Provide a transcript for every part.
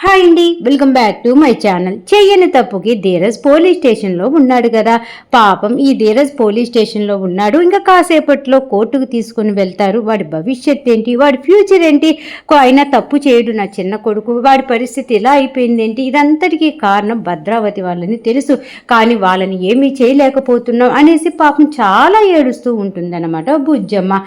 Hi అండి, welcome back to my channel. చెయ్యని తప్పుకి ధీరజ్ పోలీస్ స్టేషన్లో ఉన్నాడు కదా. పాపం ఈ ధీరజ్ పోలీస్ స్టేషన్లో ఉన్నాడు. ఇంకా కాసేపట్లో కోర్టుకు తీసుకుని వెళ్తారు. వాడి భవిష్యత్ ఏంటి, వాడి ఫ్యూచర్ ఏంటి, అయినా తప్పు చేయడు నా చిన్న కొడుకు, వాడి పరిస్థితి ఇలా అయిపోయింది ఏంటి, ఇదంతటికీ కారణం భద్రావతి వాళ్ళని తెలుసు, కానీ వాళ్ళని ఏమీ చేయలేకపోతున్నాం అనేసి పాపం చాలా ఏడుస్తూ ఉంటుందన్నమాట బుజ్జమ్మ.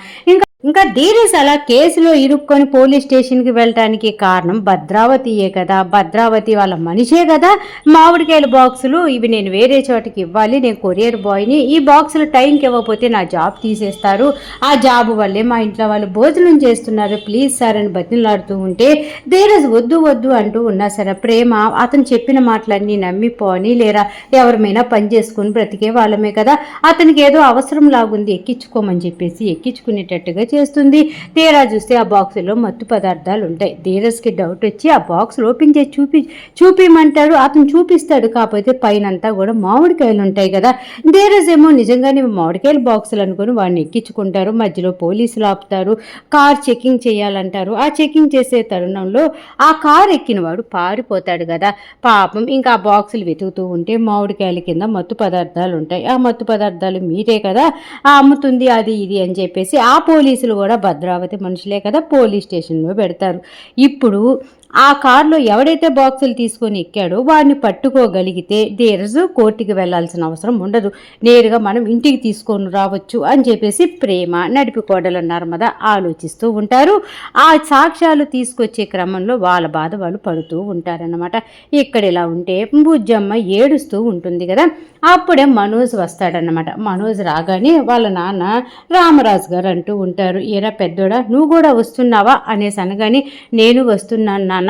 ఇంకా ధీరజ్ అలా కేసులో ఇరుక్కొని పోలీస్ స్టేషన్కి వెళ్ళటానికి కారణం భద్రావతియే కదా. భద్రావతి వాళ్ళ మనిషే కదా. మామిడికాయల బాక్సులు ఇవి నేను వేరే చోటకి ఇవ్వాలి, నేను కొరియర్ బాయ్ని, ఈ బాక్సులు టైంకి ఇవ్వకపోతే నా జాబ్ తీసేస్తారు, ఆ జాబ్ వల్లే మా ఇంట్లో వాళ్ళు భోజనం చేస్తున్నారు, ప్లీజ్ సార్ అని బతిలాడుతూ ఉంటే ధీరజ్ వద్దు వద్దు అంటూ ఉన్నా సరే ప్రేమ అతను చెప్పిన మాటలన్నీ నమ్మిపోని, లేరా ఎవరిమైనా పని చేసుకుని బ్రతికే వాళ్ళమే కదా, అతనికి ఏదో అవసరం లాగుంది ఎక్కించుకోమని చెప్పేసి ఎక్కించుకునేటట్టుగా చేస్తుంది. తీరా చూస్తే ఆ బాక్సులో మత్తు పదార్థాలు ఉంటాయి. ధీరజ్కి డౌట్ వచ్చి ఆ బాక్స్ ఓపెన్ చేసి చూపిమంటాడు. అతను చూపిస్తాడు, కాకపోతే పైనంతా కూడా మామిడికాయలు ఉంటాయి కదా. ధీరజ్ ఏమో నిజంగానే మామిడికాయల బాక్సులు అనుకుని వాడిని ఎక్కించుకుంటారు. మధ్యలో పోలీసులు ఆపుతారు, కార్ చెకింగ్ చేయాలంటారు. ఆ చెకింగ్ చేసే తరుణంలో ఆ కార్ ఎక్కిన వాడు పారిపోతాడు కదా. పాపం ఇంకా ఆ బాక్సులు వెతుకుతూ ఉంటే మామిడికాయల కింద మత్తు పదార్థాలు ఉంటాయి. ఆ మత్తు పదార్థాలు మీరే కదా అమ్ముతుంది అది ఇది అని చెప్పేసి ఆ పోలీసులు కూడా భద్రావతి మనుషులే కదా పోలీస్ స్టేషన్లో పెడతారు. ఇప్పుడు ఆ కారులో ఎవడైతే బాక్సులు తీసుకొని ఎక్కాడో వాడిని పట్టుకోగలిగితే ధీరజ్ కోర్టుకి వెళ్లాల్సిన అవసరం ఉండదు, నేరుగా మనం ఇంటికి తీసుకొని రావచ్చు అని చెప్పేసి ప్రేమ నడిపికోడలు నర్మద ఆలోచిస్తూ ఉంటారు. ఆ సాక్ష్యాలు తీసుకొచ్చే క్రమంలో వాళ్ళ బాధ వాళ్ళు పడుతూ ఉంటారన్నమాట. ఇక్కడ ఇలా ఉంటే బుజ్జమ్మ ఏడుస్తూ ఉంటుంది కదా. అప్పుడే మనోజ్ వస్తాడన్నమాట. మనోజ్ రాగానే వాళ్ళ నాన్న రామరాజు గారు అంటూ ఉంటారు, ఏరా పెద్దోడా నువ్వు కూడా వస్తున్నావా అనేసి అనగానే నేను వస్తున్నాను నాన్న,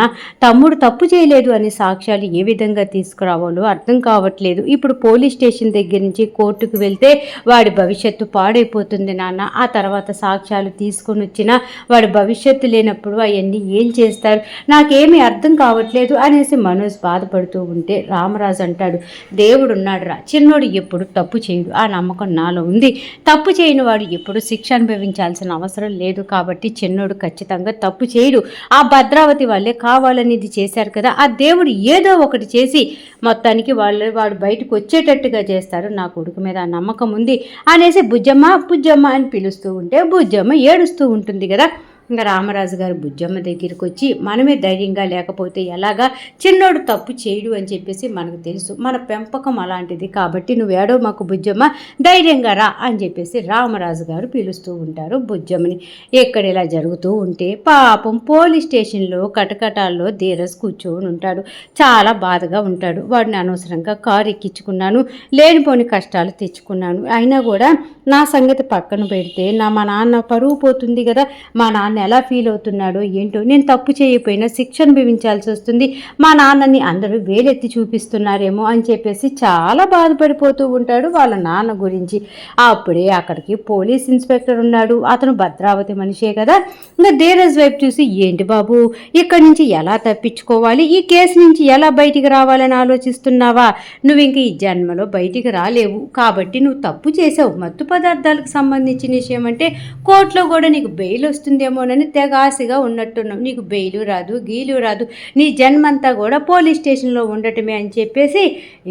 తమ్ముడు తప్పు చేయలేదు అని సాక్ష్యాలు ఏ విధంగా తీసుకురావాలో అర్థం కావట్లేదు, ఇప్పుడు పోలీస్ స్టేషన్ దగ్గర నుంచి కోర్టుకు వెళ్తే వాడి భవిష్యత్తు పాడైపోతుంది నాన్న, ఆ తర్వాత సాక్ష్యాలు తీసుకొని వచ్చినా వాడి భవిష్యత్తు లేనప్పుడు అవన్నీ ఏం చేస్తారు, నాకేమీ అర్థం కావట్లేదు అనేసి మనోజ్ బాధపడుతూ ఉంటే రామరాజు అంటాడు, దేవుడు ఉన్నాడు రా, చిన్నోడు ఎప్పుడు తప్పు చేయడు, ఆ నమ్మకం నాలో ఉంది, తప్పు చేయని వాడు ఎప్పుడు శిక్ష అనుభవించాల్సిన అవసరం లేదు, కాబట్టి చిన్నోడు ఖచ్చితంగా తప్పు చేయడు, ఆ భద్రావతి వాళ్ళే కావాలని ఇది చేశారు కదా, ఆ దేవుడు ఏదో ఒకటి చేసి మొత్తానికి వాడు బయటకు వచ్చేటట్టుగా చేస్తారు, నా కొడుకు మీద ఆ నమ్మకం ఉంది అనేసి బుజ్జమ్మ బుజ్జమ్మ అని పిలుస్తూ ఉంటే బుజ్జమ్మ ఏడుస్తూ ఉంటుంది కదా. ఇంకా రామరాజు గారు బుజ్జమ్మ దగ్గరికి వచ్చి మనమే ధైర్యంగా లేకపోతే ఎలాగా, చిన్నోడు తప్పు చేయడు అని చెప్పేసి మనకు తెలుసు, మన పెంపకం అలాంటిది, కాబట్టి నువ్వు ఏడో మాకు బుజ్జమ్మ ధైర్యంగా రా అని చెప్పేసి రామరాజు గారు పిలుస్తూ ఉంటారు బుజ్జమ్మని. ఎక్కడ ఇలా జరుగుతూ ఉంటే పాపం పోలీస్ స్టేషన్లో కటకటాల్లో ధీరజ్ కూర్చొని ఉంటాడు. చాలా బాధగా ఉంటాడు. వాడిని అనవసరంగా కారు ఎక్కించుకున్నాను, లేనిపోని కష్టాలు తెచ్చుకున్నాను, అయినా కూడా నా సంగతి పక్కన పెడితే మా నాన్న పరువు పోతుంది కదా, మా నాన్న ఎలా ఫీల్ అవుతున్నాడో ఏంటో, నేను తప్పు చేయకపోయినా శిక్ష అనుభవించాల్సి వస్తుంది, మా నాన్నని అందరూ వేలెత్తి చూపిస్తున్నారేమో అని చెప్పేసి చాలా బాధపడిపోతూ ఉంటాడు వాళ్ళ నాన్న గురించి. అప్పుడే అక్కడికి పోలీస్ ఇన్స్పెక్టర్ ఉన్నాడు. అతను భద్రావతి మనిషే కదా. ఇంకా ధీరజ్ వైపు చూసి ఏంటి బాబు ఇక్కడి నుంచి ఎలా తప్పించుకోవాలి, ఈ కేసు నుంచి ఎలా బయటికి రావాలని ఆలోచిస్తున్నావా, నువ్వు ఇంక ఈ జన్మలో బయటికి రాలేవు, కాబట్టి నువ్వు తప్పు చేసావు, మత్తు పదార్థాలకు సంబంధించిన విషయం అంటే కోర్టులో కూడా నీకు బెయిల్ వస్తుందేమోనని తెగాసిగా ఉన్నట్టున్నావు, నీకు బెయిలు రాదు గీలు రాదు, నీ జన్మంతా కూడా పోలీస్ స్టేషన్లో ఉండటమే అని చెప్పేసి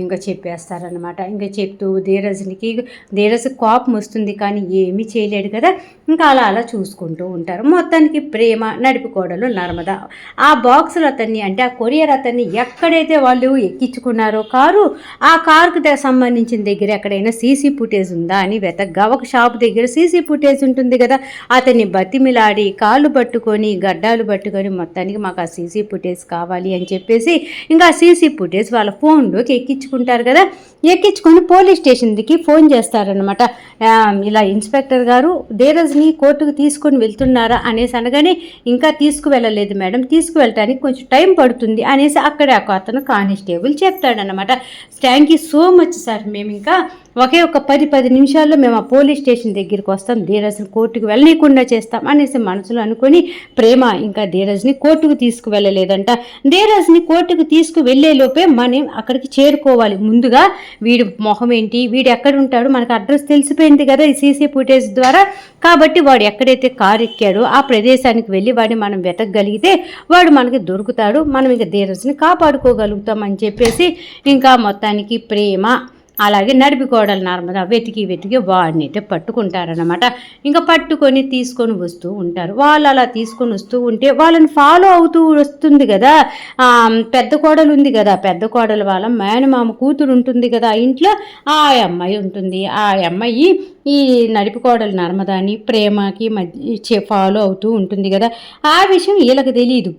ఇంకా చెప్పేస్తారనమాట. ఇంకా చెప్తూ ధీరజ్ కోపం వస్తుంది, కానీ ఏమీ చేయలేడు కదా. ఇంకా అలా చూసుకుంటూ ఉంటారు. మొత్తానికి ప్రేమ నడిపికోడలు నర్మద ఆ బాక్సులు అతన్ని అంటే ఆ కొరియర్ అతన్ని ఎక్కడైతే వాళ్ళు ఎక్కించుకున్నారో కారు, ఆ కారుకు సంబంధించిన దగ్గర ఎక్కడైనా సీసీ ఫుటేజ్ ఉందా అని వెతగ్గా ఒక షాప్ దగ్గర సీసీ ఫుటేజ్ ఉంటుంది కదా, అతన్ని బతిమిలాడి కాళ్ళు పట్టుకొని గడ్డాలు పట్టుకొని మొత్తానికి మాకు ఆ సీసీ ఫుటేజ్ కావాలి అని చెప్పేసి ఇంకా ఆ సీసీ ఫుటేజ్ వాళ్ళ ఫోన్లోకి ఎక్కించుకుంటారు కదా. ఎక్కించుకొని పోలీస్ స్టేషన్కి ఫోన్ చేస్తారనమాట. ఇలా ఇన్స్పెక్టర్ గారు ధీరజ్ని కోర్టుకు తీసుకొని వెళ్తున్నారా అనేసి అనగానే ఇంకా తీసుకువెళ్ళలేదు మేడం, తీసుకువెళ్ళటానికి కొంచెం టైం పడుతుంది అనేసి అక్కడే అతను కానిస్టేబుల్ చెప్తాడనమాట. Thank you so much sir, మేము ఇంకా ఒకే ఒక 10 నిమిషాల్లో మేము ఆ పోలీస్ స్టేషన్ దగ్గరికి వస్తాం, ధీరజ్ని కోర్టుకు వెళ్ళనీయకుండా చేస్తాం అనేసి మనసులో అనుకుని ప్రేమ ఇంకా ధీరజ్ని కోర్టుకు తీసుకువెళ్ళలేదంట. ధీరజ్ని కోర్టుకు తీసుకువెళ్ళేలోపే మనం అక్కడికి చేరుకోవాలి. ముందుగా వీడి మొహం ఏంటి, వీడు ఎక్కడ ఉంటాడు, మనకు అడ్రస్ తెలిసిపోయింది కదా ఈ సీసీ ఫుటేజ్ ద్వారా. కాబట్టి వాడు ఎక్కడైతే కారు ఎక్కాడో ఆ ప్రదేశానికి వెళ్ళి వాడిని మనం వెతకగలిగితే వాడు మనకి దొరుకుతాడు, మనం ఇక ధీరజ్ని కాపాడుకోగలుగుతామని చెప్పేసి ఇంకా మొత్తానికి ప్రేమ అలాగే నడిపి కోడలు నర్మద వెతికి వాడిని అయితే పట్టుకుంటారనమాట. ఇంకా పట్టుకొని తీసుకొని వస్తూ ఉంటారు. వాళ్ళు అలా తీసుకొని వస్తూ ఉంటే వాళ్ళని ఫాలో అవుతూ వస్తుంది కదా పెద్ద కోడలు ఉంది కదా, పెద్ద కోడలు వాళ్ళ మేనమామ కూతురు ఉంటుంది కదా ఆ ఇంట్లో, ఆ అమ్మాయి ఉంటుంది. ఆ అమ్మాయి ఈ నడిపి కోడలు నర్మదాని ప్రేమకి మధ్య ఫాలో అవుతూ ఉంటుంది కదా. ఆ విషయం వీళ్ళకి తెలియదు.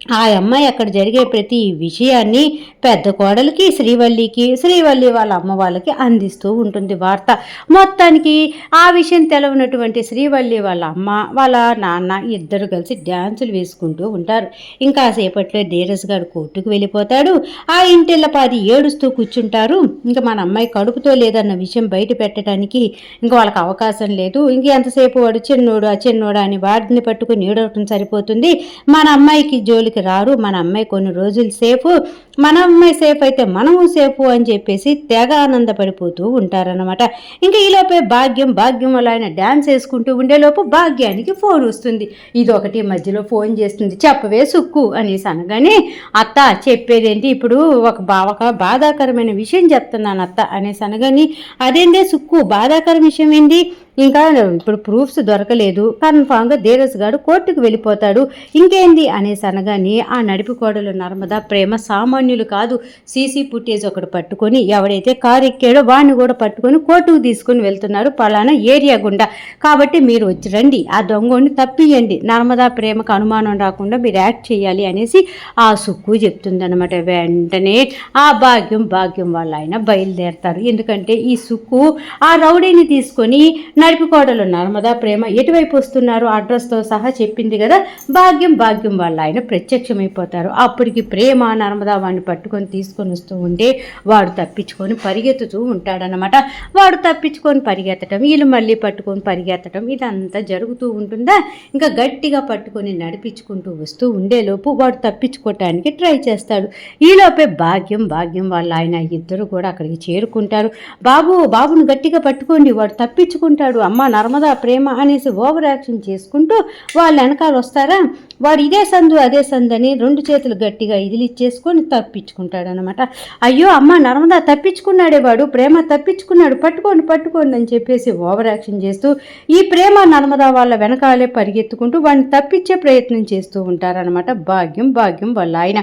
ఆ అమ్మాయి అక్కడ జరిగే ప్రతి విషయాన్ని పెద్ద కోడలికి శ్రీవల్లి వాళ్ళ అమ్మ వాళ్ళకి అందిస్తూ ఉంటుంది వార్త. మొత్తానికి ఆ విషయం తెలవనటువంటి శ్రీవల్లి వాళ్ళ అమ్మ వాళ్ళ నాన్న ఇద్దరు కలిసి డ్యాన్సులు వేసుకుంటూ ఉంటారు. ఇంకా సేపట్లో ధీరజ్ గారు కోర్టుకు వెళ్ళిపోతాడు. ఆ ఇంటిల్లపాది ఏడుస్తూ కూర్చుంటారు. ఇంకా మన అమ్మాయి కడుపుతో లేదన్న విషయం బయట పెట్టడానికి ఇంకా వాళ్ళకి అవకాశం లేదు. ఇంక ఎంతసేపు వాడు చిన్నోడు అని వాడిని పట్టుకుని ఏడవటం సరిపోతుంది. మన అమ్మాయికి జోలికి రారు, మన అమ్మాయి కొన్ని రోజులు సేఫ్, మన అమ్మాయి సేఫ్ అయితే మనము సేఫ్ అని చెప్పేసి తెగ ఆనందపడిపోతూ ఉంటారనమాట. ఇంకా ఈలోపే భాగ్యం వల్ల ఆయన డ్యాన్స్ వేసుకుంటూ ఉండేలోపు భాగ్యానికి ఫోన్ వస్తుంది. ఇదొకటి మధ్యలో ఫోన్ చేస్తుంది. చెప్పవే సుక్కు అనేసి అనగానే అత్త చెప్పేదేంటి, ఇప్పుడు ఒక బాధాకరమైన విషయం చెప్తున్నాను అత్త అనేసి అనగాని అదేంటే సుక్కు బాధాకర విషయం ఏంటి, ఇంకా ఇప్పుడు ప్రూఫ్స్ దొరకలేదు, కన్ఫామ్గా ధీరజ్ గారు కోర్టుకు వెళ్ళిపోతాడు, ఇంకేంది అనేసి అనగానే ఆ నడిపి కోడలు నర్మద ప్రేమ సామాన్యులు కాదు. సీసీ ఫుటేజ్ ఒకటి పట్టుకొని ఎవడైతే కారు ఎక్కాడో వాడిని కూడా పట్టుకొని కోర్టుకు తీసుకుని వెళ్తున్నారు పలానా ఏరియా గుండా, కాబట్టి మీరు వచ్చి రండి, ఆ దొంగని తప్పియండి, నర్మదా ప్రేమకు అనుమానం రాకుండా మీరు యాక్ట్ చేయాలి అనేసి ఆ సుక్కు చెప్తుందనమాట. వెంటనే ఆ భాగ్యం వాళ్ళ ఆయన బయలుదేరతారు. ఎందుకంటే ఈ సుక్కు ఆ రౌడీని తీసుకొని నడిపి కోడలు నర్మదా ప్రేమ ఎటువైపు వస్తున్నారు అడ్రస్తో సహా చెప్పింది కదా, భాగ్యం వాళ్ళ ఆయన ప్రత్యక్షమైపోతారు. అప్పటికి ప్రేమ నర్మదా వాడిని పట్టుకొని తీసుకొని వస్తూ ఉంటే వాడు తప్పించుకొని పరిగెత్తుతూ ఉంటాడనమాట. వాడు తప్పించుకొని పరిగెత్తడం, వీళ్ళు మళ్ళీ పట్టుకొని పరిగెత్తడం, ఇదంతా జరుగుతూ ఉంటుందా. ఇంకా గట్టిగా పట్టుకొని నడిపించుకుంటూ వస్తూ ఉండేలోపు వాడు తప్పించుకోవటానికి ట్రై చేస్తాడు. ఈలోపే భాగ్యం వాళ్ళ ఆయన ఇద్దరు కూడా అక్కడికి చేరుకుంటారు. బాబును గట్టిగా పట్టుకోండి, వాడు తప్పించుకుంటాడు, అమ్మ నర్మదా ప్రేమ అనేసి ఓవర్ యాక్షన్ చేసుకుంటూ వాళ్ళు వెనకాల వస్తారా, వాడు ఇదే సందు అదే సందు అని 2 చేతులు గట్టిగా ఇదిలిచ్చేసుకొని తప్పించుకుంటాడు అనమాట. అయ్యో అమ్మ నర్మదా తప్పించుకున్నాడే, వాడు ప్రేమ తప్పించుకున్నాడు, పట్టుకోండి అని చెప్పేసి ఓవర్ యాక్షన్ చేస్తూ ఈ ప్రేమ నర్మదా వాళ్ళ వెనకాలే పరిగెత్తుకుంటూ వాడిని తప్పించే ప్రయత్నం చేస్తూ ఉంటారనమాట. భాగ్యం వాళ్ళ ఆయన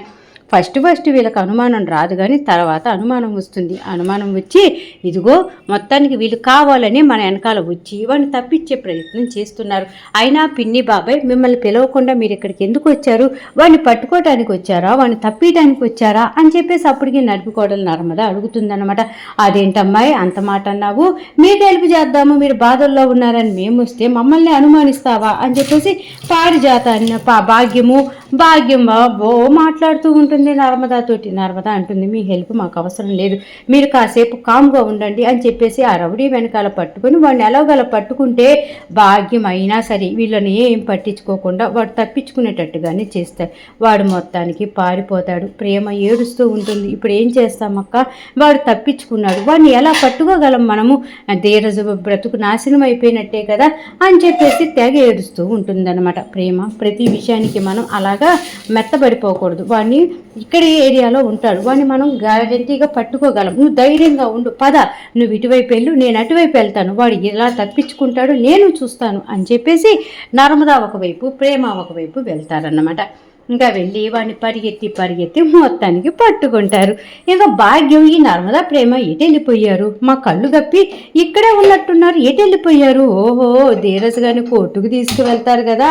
ఫస్ట్ వీళ్ళకి అనుమానం రాదు, కానీ తర్వాత అనుమానం వస్తుంది. అనుమానం వచ్చి ఇదిగో మొత్తానికి వీళ్ళు కావాలని మన వెనకాల వచ్చి వాడిని తప్పించే ప్రయత్నం చేస్తున్నారు. అయినా పిన్ని బాబాయ్ మిమ్మల్ని పిలవకుండా మీరు ఇక్కడికి ఎందుకు వచ్చారు, వాడిని పట్టుకోవటానికి వచ్చారా, వాడిని తప్పియడానికి వచ్చారా అని చెప్పేసి అప్పటికి నడుపుకోవడం నర్మద అడుగుతుందన్నమాట. అదేంటమ్మాయి అంత మాట అన్నావు, మీకు హెల్ప్ చేద్దాము, మీరు బాధల్లో ఉన్నారని మేము వస్తే మమ్మల్ని అనుమానిస్తావా అని చెప్పేసి పారిజాతాన్ని భాగ్యం మాట్లాడుతూ ఉంటుంది నర్మదాతోటి. నర్మదా అంటుంది మీ హెల్ప్ మాకు అవసరం లేదు, మీరు కాసేపు కామ్గా ఉండండి అని చెప్పేసి ఆ రౌడీ వెనకాల పట్టుకొని వాడిని ఎలాగల పట్టుకుంటే భాగ్యం అయినా సరే వీళ్ళని ఏం పట్టించుకోకుండా వాడు తప్పించుకునేటట్టుగానే చేస్తారు. వాడు మొత్తానికి పారిపోతాడు. ప్రేమ ఏడుస్తూ ఉంటుంది. ఇప్పుడు ఏం చేస్తామక్క, వాడు తప్పించుకున్నాడు, వాడిని ఎలా పట్టుకోగలం మనము, ధీరజు బ్రతుకు నాశనం అయిపోయినట్టే కదా అని చెప్పేసి తెగ ఏడుస్తూ ఉంటుందన్నమాట. ప్రేమ ప్రతి విషయానికి మనం అలాగా మెత్తబడిపోకూడదు. వాడిని ఇక్కడ ఏరియాలో ఉంటాడు, వాడిని మనం గ్యారంటీగా పట్టుకోగలం, నువ్వు ధైర్యంగా ఉండు, పద నువ్వు ఇటువైపు వెళ్ళు, నేను అటువైపు వెళ్తాను, వాడు ఎలా తప్పించుకుంటాడు నేను చూస్తాను అని చెప్పేసి నర్మదా ఒకవైపు ప్రేమ ఒకవైపు వెళ్తారన్నమాట. ఇంకా వెళ్ళి వాడిని పరిగెత్తి మొత్తానికి పట్టుకుంటారు. ఇంకా భాగ్యం ఈ నర్మదా ప్రేమ ఎటు వెళ్ళిపోయారు, మా కళ్ళు గప్పి ఇక్కడే ఉన్నట్టున్నారు, ఎటు వెళ్ళిపోయారు, ఓహో ధీరజ్ గారిని కోర్టుకు తీసుకువెళ్తారు కదా,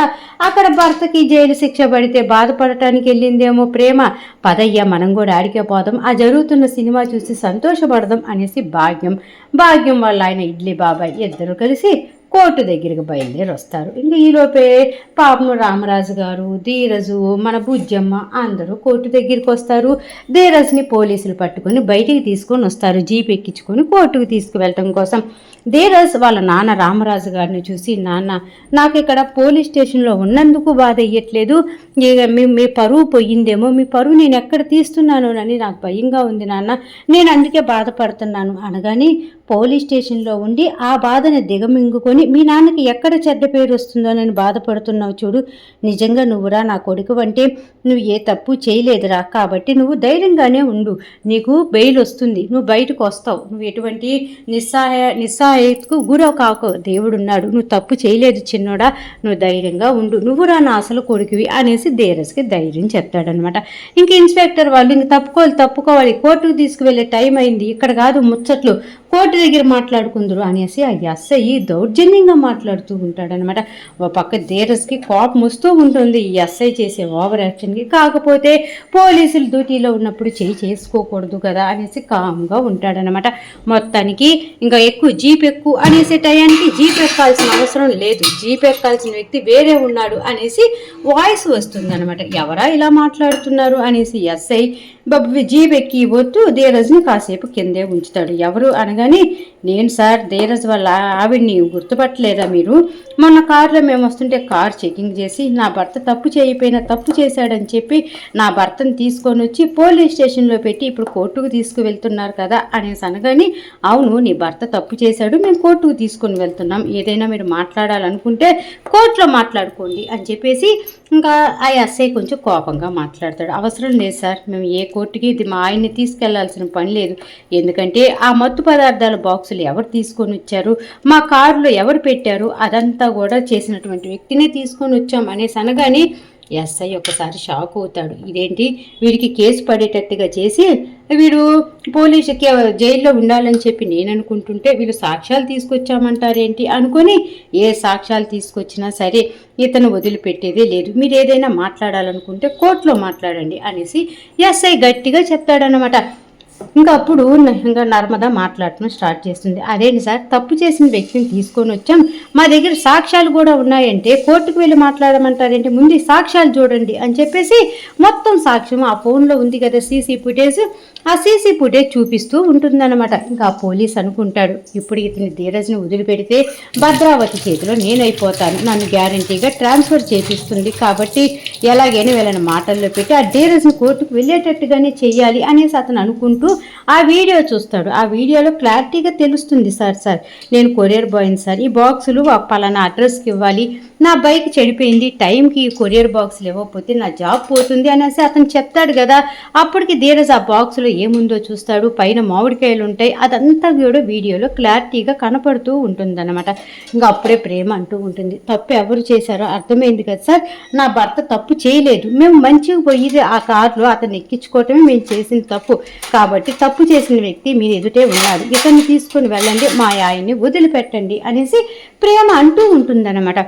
అక్కడ భర్తకి జైలు శిక్ష పడితే బాధపడటానికి వెళ్ళిందేమో ప్రేమ, పదయ్యా మనం కూడా ఆడికే పోదాం, ఆ జరుగుతున్న సినిమా చూసి సంతోషపడదాం అనేసి భాగ్యం వాళ్ళ ఆయన ఇడ్లీ బాబాయ్ ఇద్దరు కలిసి కోర్టు దగ్గరికి బయలుదేరి వస్తారు. ఇంకా ఈలోపే పాపం రామరాజు గారు, ధీరజు, మన బుజ్జమ్మ అందరూ కోర్టు దగ్గరికి వస్తారు. ధీరజ్ని పోలీసులు పట్టుకొని బయటికి తీసుకొని వస్తారు, జీప్ ఎక్కించుకొని కోర్టుకు తీసుకువెళ్ళటం కోసం. ధీరజ్ వాళ్ళ నాన్న రామరాజు గారిని చూసి, నాన్న నాకు ఇక్కడ పోలీస్ స్టేషన్లో ఉన్నందుకు బాధ అయ్యట్లేదు, మీ పరువు పోయిందేమో, మీ పరువు నేను ఎక్కడ తీస్తున్నాను అని నాకు భయంగా ఉంది నాన్న, నేను అందుకే బాధపడుతున్నాను అనగానే, పోలీస్ స్టేషన్లో ఉండి ఆ బాధని దిగమింగుకొని మీ నాన్నకి ఎక్కడ చెడ్డ పేరు వస్తుందో అని బాధపడుతున్నావు చూడు, నిజంగా నువ్వురా నా కొడుకు అంటే నువ్వు ఏ తప్పు చేయలేదురా, కాబట్టి నువ్వు ధైర్యంగానే ఉండు, నీకు బెయిల్ వస్తుంది, నువ్వు బయటకు వస్తావు, నువ్వు ఎటువంటి నిస్సహాయతకు గురవు కాకు, దేవుడున్నాడు, నువ్వు తప్పు చేయలేదు చిన్నోడా, నువ్వు ధైర్యంగా ఉండు, నువ్వురా నా అసలు కొడుకువి అనేసి ధీరజ్కి ధైర్యం చెప్తాడనమాట. ఇంక ఇన్స్పెక్టర్ వాళ్ళు ఇంక తప్పుకోవాలి, కోర్టుకు తీసుకువెళ్ళే టైం అయింది, ఇక్కడ కాదు ముచ్చట్లు, కోర్టు దగ్గర మాట్లాడుకుందరు అనేసి ఆ ఎస్ఐ దౌర్జన్యంగా మాట్లాడుతూ ఉంటాడనమాట. ఒక పక్క ధీరజ్కి కోపం వస్తూ ఉంటుంది ఈ ఎస్ఐ చేసే ఓవర్ యాక్షన్కి. కాకపోతే పోలీసులు డ్యూటీలో ఉన్నప్పుడు చేసుకోకూడదు కదా అనేసి కామ్గా ఉంటాడనమాట. మొత్తానికి ఇంకా జీప్ ఎక్కువ అనేసి టయానికి జీప్ ఎక్కాల్సిన అవసరం లేదు, జీప్ ఎక్కాల్సిన వ్యక్తి వేరే ఉన్నాడు అనేసి వాయిస్ వస్తుంది అనమాట. ఎవరా ఇలా మాట్లాడుతున్నారు అనేసి ఎస్ఐ జీప్ ఎక్కి వద్దు ధీరజ్ని కాసేపు కిందే ఉంచుతాడు. ఎవరు అనగానే, నేను సార్ ధీరజ్ వాళ్ళ ఆవిడ్ని గుర్తుపట్టలేదా మీరు, మొన్న కారులో మేము వస్తుంటే కార్ చెకింగ్ చేసి నా భర్త తప్పు చేయకపోయినా తప్పు చేశాడని చెప్పి నా భర్తను తీసుకొని వచ్చి పోలీస్ స్టేషన్లో పెట్టి ఇప్పుడు కోర్టుకు తీసుకువెళ్తున్నారు కదా అనేసి అనగానే, అవును నీ భర్త తప్పు చేశాడు, మేము కోర్టుకు తీసుకొని వెళ్తున్నాం, ఏదైనా మీరు మాట్లాడాలనుకుంటే కోర్టులో మాట్లాడుకోండి అని చెప్పేసి ఇంకా ఆ ఎస్ఐ కొంచెం కోపంగా మాట్లాడతాడు. అవసరం లేదు సార్, మేము ఏ కోర్టుకి మా ఆయన్ని తీసుకెళ్లాల్సిన పని లేదు, ఎందుకంటే ఆ మత్తు పదార్థాల బాక్సులు ఎవరు తీసుకొని వచ్చారు, మా కారులో ఎవరు పెట్టారు, అదంతా కూడా చేసినటువంటి వ్యక్తినే తీసుకొని వచ్చాం అనేసి అనగానే ఎస్ఐ ఒకసారి షాక్ అవుతాడు. ఇదేంటి వీడికి కేసు పడేటట్టుగా చేసి వీడు పోలీసుకి జైల్లో ఉండాలని చెప్పి నేను అనుకుంటుంటే వీళ్ళు సాక్ష్యాలు తీసుకొచ్చామంటారేంటి అనుకొని, ఏ సాక్ష్యాలు తీసుకొచ్చినా సరే ఇతను వదిలిపెట్టేదే లేదు, మీరు ఏదైనా మాట్లాడాలనుకుంటే కోర్టులో మాట్లాడండి అనేసి ఎస్ఐ గట్టిగా చెప్తాడనమాట. ఇంకా అప్పుడు ఇంకా నర్మద మాట్లాడటం స్టార్ట్ చేస్తుంది. అదేంటి సార్, తప్పు చేసిన వ్యక్తిని తీసుకొని వచ్చాం, మా దగ్గర సాక్ష్యాలు కూడా ఉన్నాయంటే కోర్టుకు వెళ్ళి మాట్లాడమంటారేంటి, ముందు సాక్ష్యాలు చూడండి అని చెప్పేసి మొత్తం సాక్ష్యం ఆ ఫోన్లో ఉంది కదా సీసీ ఫుటేజ్, ఆ సీసీ ఫుటేజ్ చూపిస్తూ ఉంటుందన్నమాట. ఇంకా ఆ పోలీస్ అనుకుంటాడు, ఇప్పుడు ఇతని ధీరజ్ని వదిలిపెడితే భద్రావతి చేతిలో నేనైపోతాను, నన్ను గ్యారంటీగా ట్రాన్స్ఫర్ చేపిస్తుంది, కాబట్టి ఎలాగైనా వీళ్ళని మాటల్లో పెట్టి ఆ ధీరజ్ని కోర్టుకు వెళ్ళేటట్టుగానే చెయ్యాలి అనేసి అతను అనుకుంటూ ఆ వీడియో చూస్తాడు. ఆ వీడియోలో క్లారిటీగా తెలుస్తుంది, సార్ నేను కొరియర్ బాయ్ని సార్, ఈ బాక్సులు పలానా అడ్రస్కి ఇవ్వాలి, నా బైక్ చెడిపోయింది, టైంకి ఈ కొరియర్ బాక్సులు ఇవ్వకపోతే నా జాబ్ పోతుంది అనేసి అతను చెప్తాడు కదా. అప్పటికి ధీరజ్ ఆ బాక్సులో ఏముందో చూస్తాడు, పైన మామిడికాయలు ఉంటాయి, అదంతా కూడా వీడియోలో క్లారిటీగా కనపడుతూ ఉంటుందన్నమాట. ఇంకా అప్పుడే ప్రేమ అంటూ ఉంటుంది, తప్పు ఎవరు చేశారో అర్థమైంది కదా సార్, నా భర్త తప్పు చేయలేదు, మేము మంచిగా పోయి ఆ కారులో అతన్ని ఎక్కించుకోవటమే మేము చేసిన తప్పు, కాబట్టి తప్పు చేసిన వ్యక్తి మీరు ఎదుటే ఉన్నాడు, ఇతన్ని తీసుకొని వెళ్ళండి, మా ఆయన్ని వదిలిపెట్టండి అనేసి ప్రేమ అంటూ ఉంటుందన్నమాట.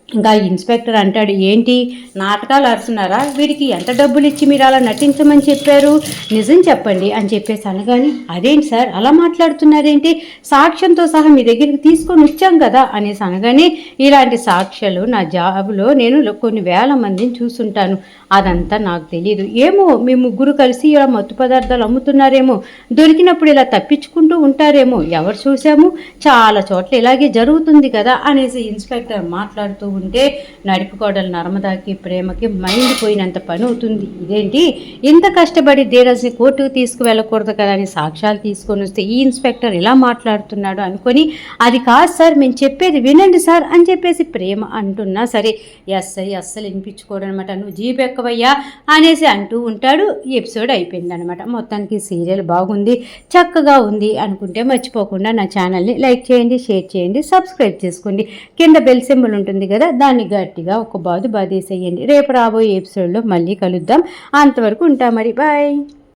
ఇంకా ఇన్స్పెక్టర్ అంటాడు, ఏంటి నాటకాలు ఆడుతున్నారా, వీడికి ఎంత డబ్బులు ఇచ్చి మీరు అలా నటించమని చెప్పారు, నిజం చెప్పండి అని చెప్పేసి అనగాని, అదేంటి సార్ అలా మాట్లాడుతున్నారేంటి, సాక్ష్యంతో సహా మీ దగ్గరికి తీసుకొని వచ్చాం కదా అనేసి అనగానే, ఇలాంటి సాక్ష్యాలు నా జాబులో నేను కొన్ని వేల మందిని చూస్తుంటాను, అదంతా నాకు తెలియదు, ఏమో మీ ముగ్గురు కలిసి ఇలా మత్తు పదార్థాలు అమ్ముతున్నారేమో, దొరికినప్పుడు ఇలా తప్పించుకుంటూ ఉంటారేమో, ఎవరు చూసాము, చాలా చోట్ల ఇలాగే జరుగుతుంది కదా అనేసి ఇన్స్పెక్టర్ మాట్లాడుతూ ఉంటే నడిపుకోడలు నర్మదాకి ప్రేమకి మైండ్ పోయినంత పని అవుతుంది. ఇదేంటి ఇంత కష్టపడి ధీరజ్ని కోర్టుకు తీసుకువెళ్ళకూడదు కదా అని సాక్ష్యాలు తీసుకొని వస్తే ఈ ఇన్స్పెక్టర్ ఇలా మాట్లాడుతున్నాడు అనుకొని, అది కాదు సార్ మేము చెప్పేది వినండి సార్ అని చెప్పేసి ప్రేమ అంటున్నా సరే ఎస్ఐ అస్సలు వినిపించుకోవడం అనమాట. నువ్వు జీప్ ఎక్కవయ్యా అనేసి అంటూ ఉంటాడు. ఈ ఎపిసోడ్ అయిపోయింది అనమాట. మొత్తానికి సీరియల్ బాగుంది, చక్కగా ఉంది అనుకుంటే మర్చిపోకుండా నా ఛానల్ని లైక్ చేయండి, షేర్ చేయండి, సబ్స్క్రైబ్ చేసుకోండి, కింద బెల్ సింబల్ ఉంటుంది కదా దాన్ని గట్టిగా ఒక బాధేసేయండి. రేపు రాబోయే ఎపిసోడ్లో మళ్ళీ కలుద్దాం, అంతవరకు ఉంటా మరి, బాయ్.